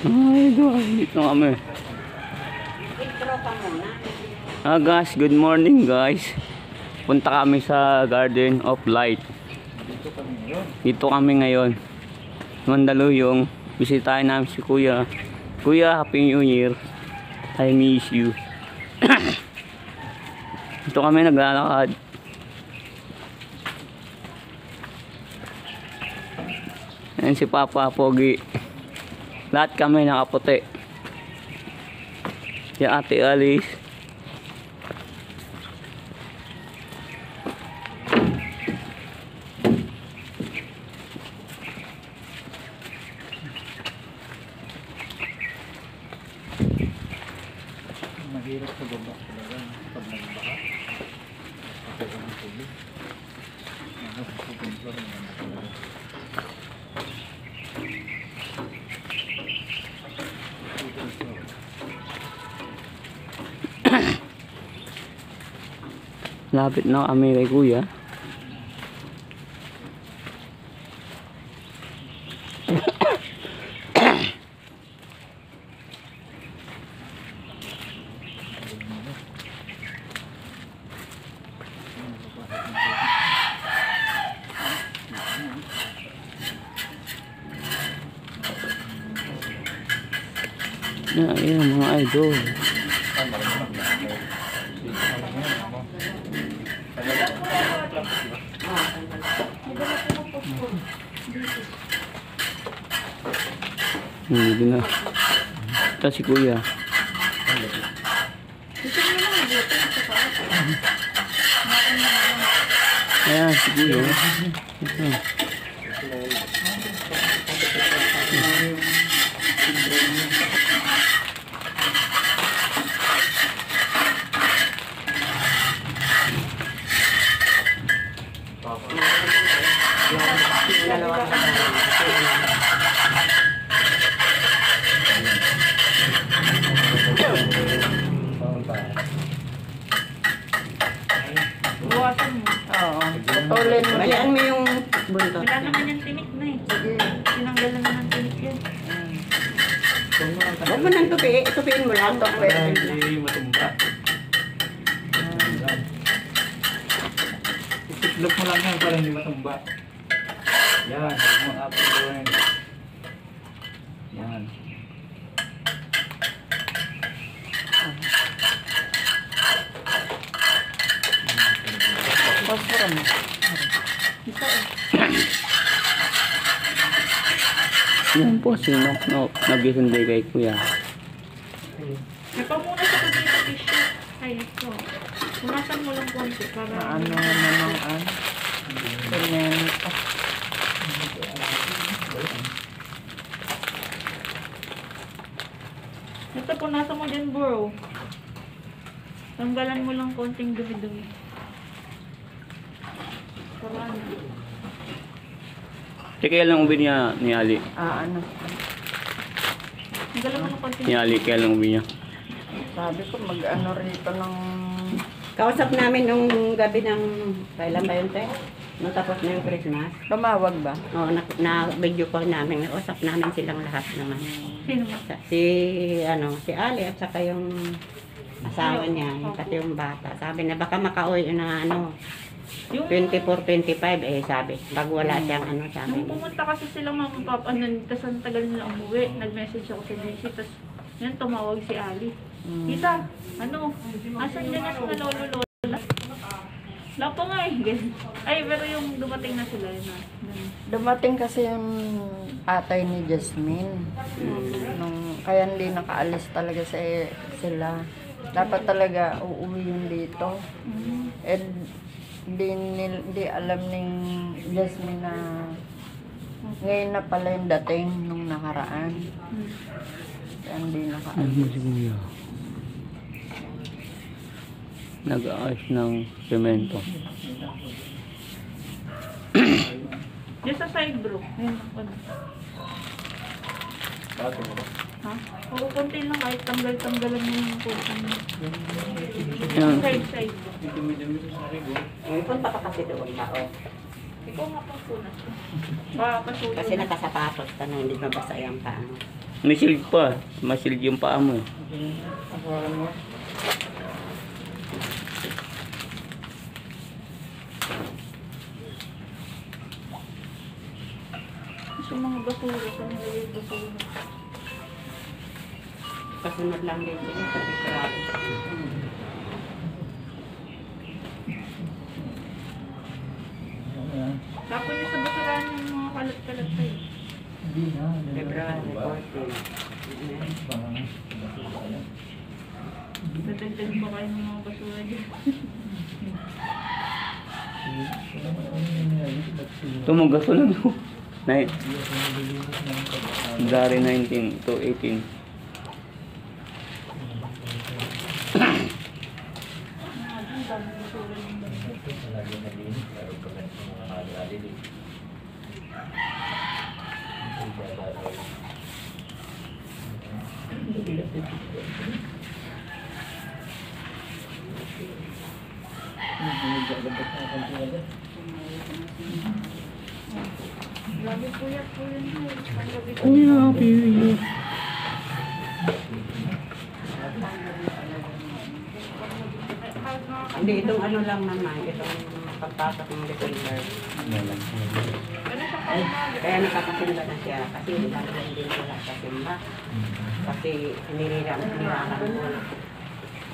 Ay, dito kami. Guys, good morning guys. Punta kami sa Garden of Light. Dito kami ngayon. Mandaluyong. Bisitahin namin si Kuya. Kuya, Happy New Year. I miss you. Dito kami naglalakad. Ayan si Papa Pogi. Lahat kami nakaputi. Si Ate Alice. Mahirap sa baba talaga pag nagbaka. Kapag ang tubig. Pupunta rin naman talaga. Lapit na kami kay Kuya. Ayan mga idol. Hindi na. Ito si Kuya. Ayan si Kuya. Ito. Buwasan mo. Oo. Putulin mo. Bayaan mo yung buntot. Wala naman yung tinik na eh. Sige. Tinanggalan na ng tinik yan. Huwag mo nang tupiin mo lang. Hindi matumba. Itiklop mo lang yan para hindi matumba. Yan. Huwag mo apple gawin. Yan. Phosphor mo. Yan po si nag-isundi kay Kuya. Napamuna sa pagkita tissue. Ay, ito. Punasan mo lang konti para... Ano naman ang semento. Ito, punasan mo dyan, bro. Tanggalan mo lang konting dumi-dumi. Para ano? Kaya lang ubi niya ni Ali. Ano? Tanggalan mo lang konting Ni Ali, kaya lang ubi niya. Sabi ko mag-ano rito ng... Kausap namin nung gabi ng... Kailan ba yun, te? Nung tapos na yung Christmas. Tumawag ba? Oo, na-video call namin. Nausap namin silang lahat naman. Sino mo? Si Ali at saka yung asawa niya, pati yung bata. Sabi na baka makauwi na Yung 24, 25 sabi. Pag wala siyang sabi. nung pumunta kasi silang mga papa, tapos ang tagal nila umuwi, nag-message ako sa GC, tapos yan tumawag si Ali. Tita, asan dyan na sila lolo-lola? Wala pa nga eh. Ay, pero yung dumating na sila yun na. Dumating kasi yung atay ni Jasmine. Kaya hindi nakaalis talaga sila. Dapat talaga uuwi yun dito. And hindi alam ng Jasmine na ngayon na pala yung dating nung nakaraan. Kaya hindi nakaalis. Si Kuya. Nag-aayos ng semento. Yung sa side bro. Ayun, Bato mo ba? ha? Oo, konti lang kahit tanggal-tanggalan mo yung konti. Yan. Side. Dumi-dumi sa sarili ko. Punta pa kasi doon tao. Ikaw nga pang punas. Baka pasulo. Kasi nakasapatos ka na, hindi mabasa yung paano. May shield pa. May shield yung paa mo. Hawakan mo. Yung mga basura, kanila yung basura. Kasunod lang din sila sa bisarado. Ayan. Tapos yung sa basurahan yung mga kalat-kalat tayo. Hindi na. February 14. Parang Dadagdag pa kayo ng mga basura dyan. Tumugas ko lang. Dari 19 to 18. Grabe puyat po yun. Ang gabi ko. Hindi, itong ano lang naman, itong pagpasok ng December. Ano sa kalmado? Kaya nakakasimba na siya kasi nilalagay din wala sa simba. Kasi nililang ko.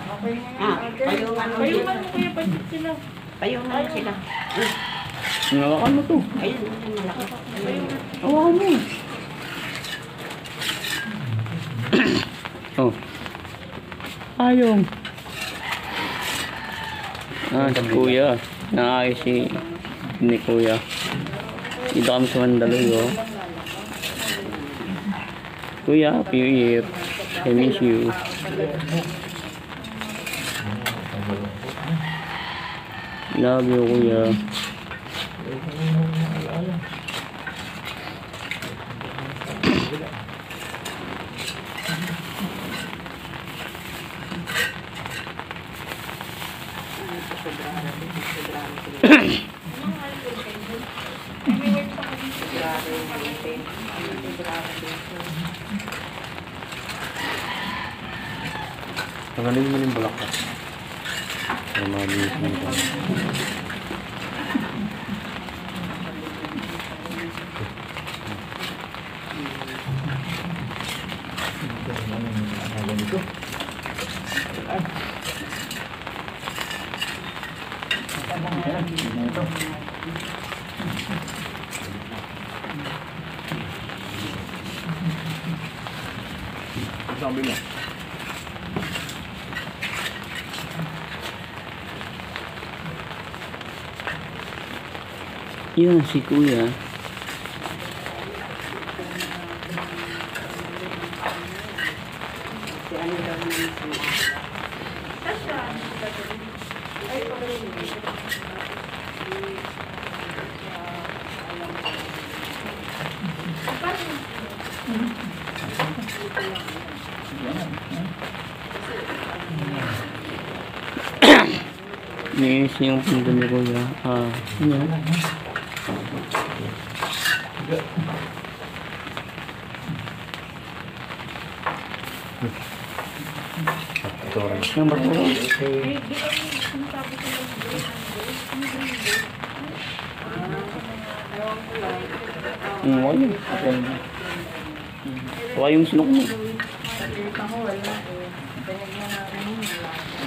Okay na yan. Ah, payungan mo Payungan mo kuya, pansit sila. Payungan sila. Ngawakan mo to. Ayun, ayun, malaki. Payungan. Hawakan mo. Oh. Ayong. Si kuya. Naayos si ni kuya. Dito kami sa Mandaluyong. Kuya, happy New Year. I miss you. Love you, kuya. Tanggalin mo yung bulak ko. Ay, mabilis mo ito. Sabi mo. Yun, si kuya. Si ano daw naman siya. Niinis niya yung punto ni kuya. Ano? Ito rin. Ang bato. Wala. Wala yung sinok mo. Ako wala eh. Tinig na namin. Wala.